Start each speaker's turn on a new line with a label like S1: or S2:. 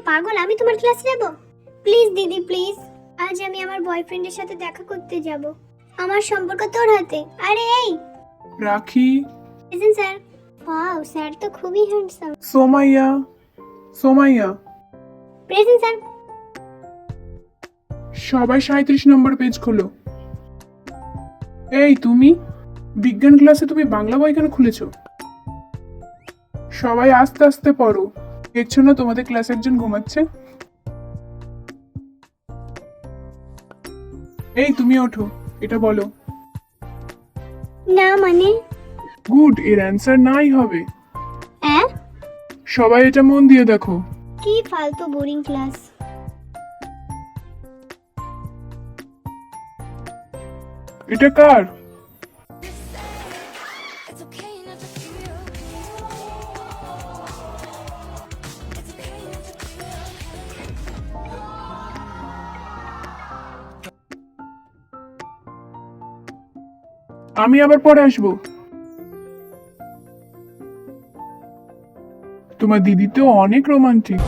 S1: পাগল, আমি তোমার ক্লাসে যাব? প্লিজ দিদি প্লিজ, আজ আমি আমার বয়ফ্রেন্ডের সাথে দেখা করতে যাব। আমার সম্পর্ক তোর হাতে। আরে এই
S2: রাখি।
S1: Present sir. ওয়াও, স্যার তো খুবই handsome.
S2: Somaiya, Somaiya.
S1: Present sir.
S2: সবাই 37 নম্বর পেজ খোলো। এই তুমি, বিজ্ঞান ক্লাসে তুমি বাংলা বই কেন খুলেছো? সবাই আস্তে আস্তে পড়ো, দেখছো না তোমাদের ক্লাসে একজন ঘুমাচ্ছে? এই তুমি ওঠো, এটা বলো।
S1: না মানে?
S2: গুড, এর অ্যান্সার নাই হবে।
S1: হ্যাঁ?
S2: সবাই এটা মন দিয়ে দেখো।
S1: কি ফালতু বোরিং ক্লাস।
S2: এটা কার?
S3: It's okay not to feel. It's okay not to feel.
S2: আমি আবার পরে আসবো। তোমার দিদি তো অনেক রোমান্টিক।